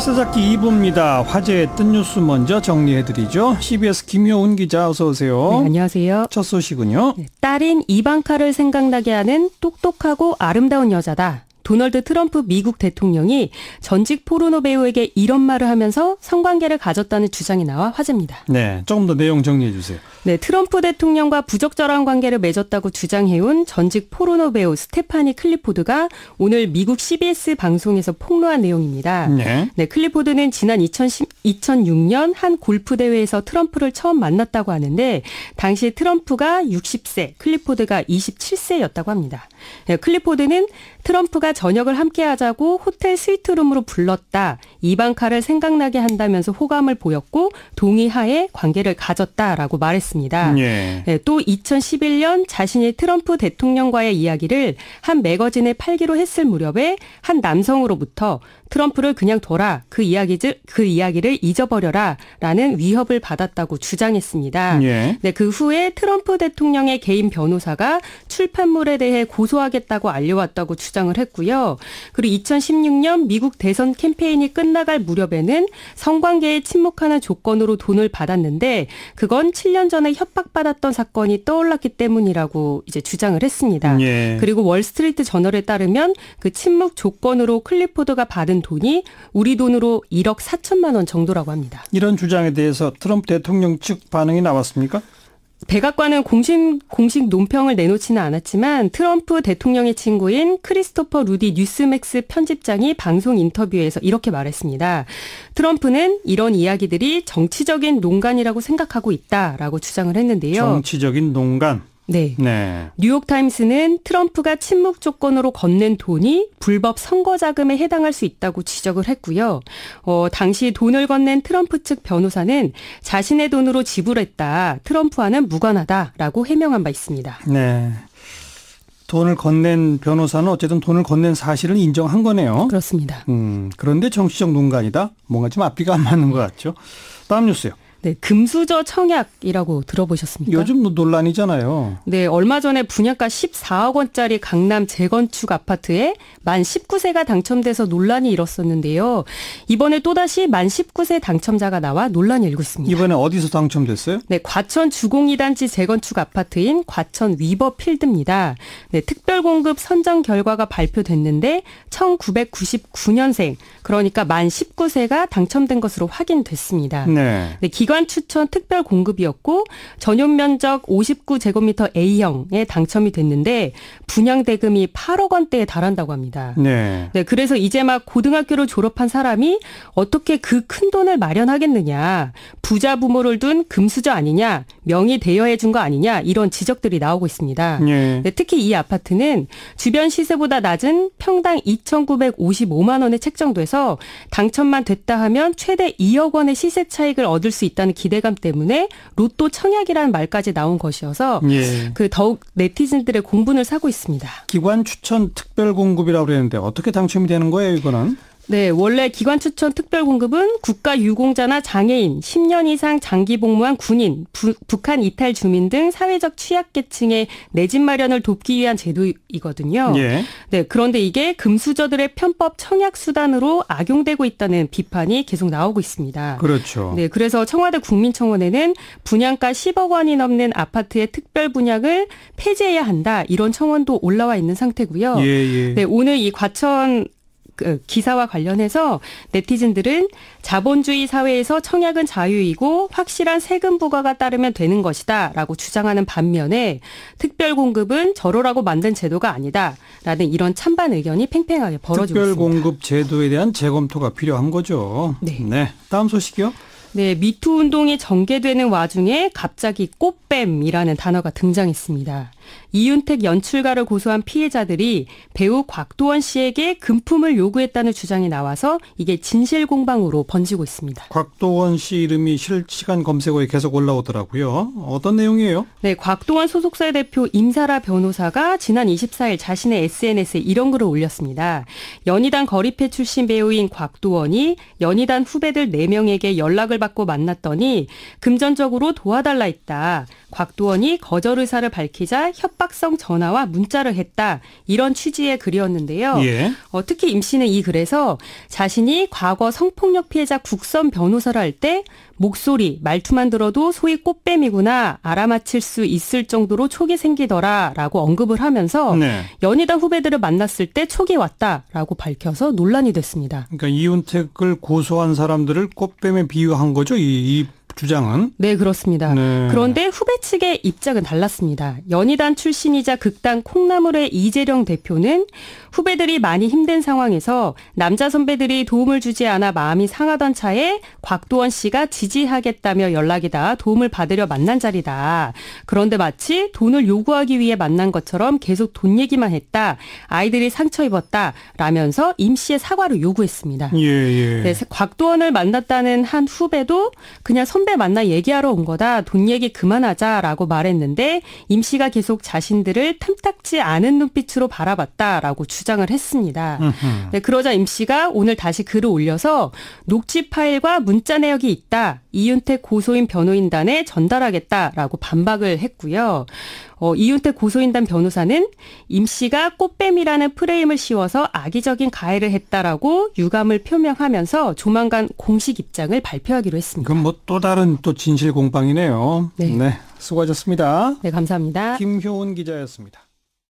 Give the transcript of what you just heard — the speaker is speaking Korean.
역사잡기 2부입니다. 화제했던 뉴스 먼저 정리해드리죠. CBS 김효은 기자 어서 오세요. 네, 안녕하세요. 첫 소식은요. 딸인 이방카를 생각나게 하는 똑똑하고 아름다운 여자다. 도널드 트럼프 미국 대통령이 전직 포르노 배우에게 이런 말을 하면서 성관계를 가졌다는 주장이 나와 화제입니다. 네, 조금 더 내용 정리해 주세요. 네, 트럼프 대통령과 부적절한 관계를 맺었다고 주장해온 전직 포르노 배우 스테파니 클리포드가 오늘 미국 CBS 방송에서 폭로한 내용입니다. 네. 네, 클리포드는 지난 2006년 한 골프 대회에서 트럼프를 처음 만났다고 하는데 당시 트럼프가 60세, 클리포드가 27세였다고 합니다. 네, 클리포드는 트럼프가 저녁을 함께 하자고 호텔 스위트룸으로 불렀다. 이방카를 생각나게 한다면서 호감을 보였고 동의하에 관계를 가졌다라고 말했습니다. 예. 네, 또 2011년 자신이 트럼프 대통령과의 이야기를 한 매거진에 팔기로 했을 무렵에 한 남성으로부터 트럼프를 그냥 둬라. 그 이야기를 잊어버려라. 라는 위협을 받았다고 주장했습니다. 예. 네, 그 후에 트럼프 대통령의 개인 변호사가 출판물에 대해 고소하겠다고 알려왔다고 주장을 했고요. 그리고 2016년 미국 대선 캠페인이 끝나갈 무렵에는 성관계에 침묵하는 조건으로 돈을 받았는데 그건 7년 전에 협박받았던 사건이 떠올랐기 때문이라고 이제 주장을 했습니다. 예. 그리고 월스트리트 저널에 따르면 그 침묵 조건으로 클리포드가 받은 돈이 우리 돈으로 1억 4천만 원 정도라고 합니다. 이런 주장에 대해서 트럼프 대통령 측 반응이 나왔습니까? 백악관은 공식 논평을 내놓지는 않았지만 트럼프 대통령의 친구인 크리스토퍼 루디 뉴스맥스 편집장이 방송 인터뷰에서 이렇게 말했습니다. 트럼프는 이런 이야기들이 정치적인 농간이라고 생각하고 있다라고 주장을 했는데요. 정치적인 농간. 네. 네. 뉴욕타임스는 트럼프가 침묵 조건으로 건넨 돈이 불법 선거 자금에 해당할 수 있다고 지적을 했고요. 당시 돈을 건넨 트럼프 측 변호사는 자신의 돈으로 지불했다. 트럼프와는 무관하다라고 해명한 바 있습니다. 네. 돈을 건넨 변호사는 어쨌든 돈을 건넨 사실을 인정한 거네요. 그렇습니다. 그런데 정치적 농간이다? 뭔가 좀 앞뒤가 안 맞는 것 같죠. 다음 뉴스요. 네, 금수저 청약이라고 들어보셨습니까? 요즘 논란이잖아요. 네, 얼마 전에 분양가 14억 원짜리 강남 재건축 아파트에 만 19세가 당첨돼서 논란이 일었었는데요. 이번에 또다시 만 19세 당첨자가 나와 논란이 일고 있습니다. 이번에 어디서 당첨됐어요? 네, 과천 주공2단지 재건축 아파트인 과천 위버필드입니다. 네, 특별공급 선정 결과가 발표됐는데 1999년생, 그러니까 만 19세가 당첨된 것으로 확인됐습니다. 네. 네, 기관 추천 특별 공급이었고 전용 면적 59제곱미터 A형에 당첨이 됐는데 분양 대금이 8억 원대에 달한다고 합니다. 네. 네, 그래서 이제 막 고등학교를 졸업한 사람이 어떻게 그 큰 돈을 마련하겠느냐. 부자 부모를 둔 금수저 아니냐. 명의 대여해 준 거 아니냐. 이런 지적들이 나오고 있습니다. 네. 네, 특히 이 아파트는 주변 시세보다 낮은 평당 2,955만 원에 책정돼서 당첨만 됐다 하면 최대 2억 원의 시세 차익을 얻을 수 있다는 기대감 때문에 로또 청약이라는 말까지 나온 것이어서 예. 더욱 네티즌들의 공분을 사고 있습니다. 기관 추천 특별 공급이라고 그랬는데 어떻게 당첨이 되는 거예요, 이거는? 네, 원래 기관 추천 특별 공급은 국가 유공자나 장애인, 10년 이상 장기 복무한 군인, 북한 이탈 주민 등 사회적 취약계층의 내 집 마련을 돕기 위한 제도이거든요. 예. 네, 그런데 이게 금수저들의 편법 청약 수단으로 악용되고 있다는 비판이 계속 나오고 있습니다. 그렇죠. 네, 그래서 청와대 국민청원에는 분양가 10억 원이 넘는 아파트의 특별 분양을 폐지해야 한다. 이런 청원도 올라와 있는 상태고요. 예, 예. 네, 오늘 이 과천 기사와 관련해서 네티즌들은 자본주의 사회에서 청약은 자유이고 확실한 세금 부과가 따르면 되는 것이다 라고 주장하는 반면에 특별 공급은 저러라고 만든 제도가 아니다 라는 이런 찬반 의견이 팽팽하게 벌어지고 있습니다. 특별 공급 제도에 대한 재검토가 필요한 거죠. 네. 네. 다음 소식이요. 네, 미투 운동이 전개되는 와중에 갑자기 꽃뱀이라는 단어가 등장했습니다. 이윤택 연출가를 고소한 피해자들이 배우 곽도원 씨에게 금품을 요구했다는 주장이 나와서 이게 진실공방으로 번지고 있습니다. 곽도원 씨 이름이 실시간 검색어에 계속 올라오더라고요. 어떤 내용이에요? 네, 곽도원 소속사의 대표 임사라 변호사가 지난 24일 자신의 SNS에 이런 글을 올렸습니다. 연희단 거리패 출신 배우인 곽도원이 연희단 후배들 4명에게 연락을 받고 만났더니 금전적으로 도와달라 했다. 곽도원이 거절 의사를 밝히자 협박성 전화와 문자를 했다. 이런 취지의 글이었는데요. 예. 특히 임 씨는 이 글에서 자신이 과거 성폭력 피해자 국선 변호사를 할 때 목소리, 말투만 들어도 소위 꽃뱀이구나 알아맞힐 수 있을 정도로 촉이 생기더라라고 언급을 하면서 네. 연희단 후배들을 만났을 때 촉이 왔다라고 밝혀서 논란이 됐습니다. 그러니까 이윤택을 고소한 사람들을 꽃뱀에 비유한 거죠, 이 주장은? 네, 그렇습니다. 네. 그런데 후배 측의 입장은 달랐습니다. 연희단 출신이자 극단 콩나물의 이재령 대표는 후배들이 많이 힘든 상황에서 남자 선배들이 도움을 주지 않아 마음이 상하던 차에 곽도원 씨가 지지하겠다며 연락이다. 도움을 받으려 만난 자리다. 그런데 마치 돈을 요구하기 위해 만난 것처럼 계속 돈 얘기만 했다. 아이들이 상처 입었다. 라면서 임 씨의 사과를 요구했습니다. 예. 네, 곽도원을 만났다는 한 후배도 그냥 선배 만나 얘기하러 온 거다. 돈 얘기 그만하자라고 말했는데 임 씨가 계속 자신들을 탐탁지 않은 눈빛으로 바라봤다라고 주장을 했습니다. 네, 그러자 임 씨가 오늘 다시 글을 올려서 녹취 파일과 문자 내역이 있다. 이윤택 고소인 변호인단에 전달하겠다라고 반박을 했고요. 이윤택 고소인단 변호사는 임 씨가 꽃뱀이라는 프레임을 씌워서 악의적인 가해를 했다라고 유감을 표명하면서 조만간 공식 입장을 발표하기로 했습니다. 그럼 뭐 또 다른 또 진실 공방이네요. 네. 수고하셨습니다. 네, 감사합니다. 김효은 기자였습니다.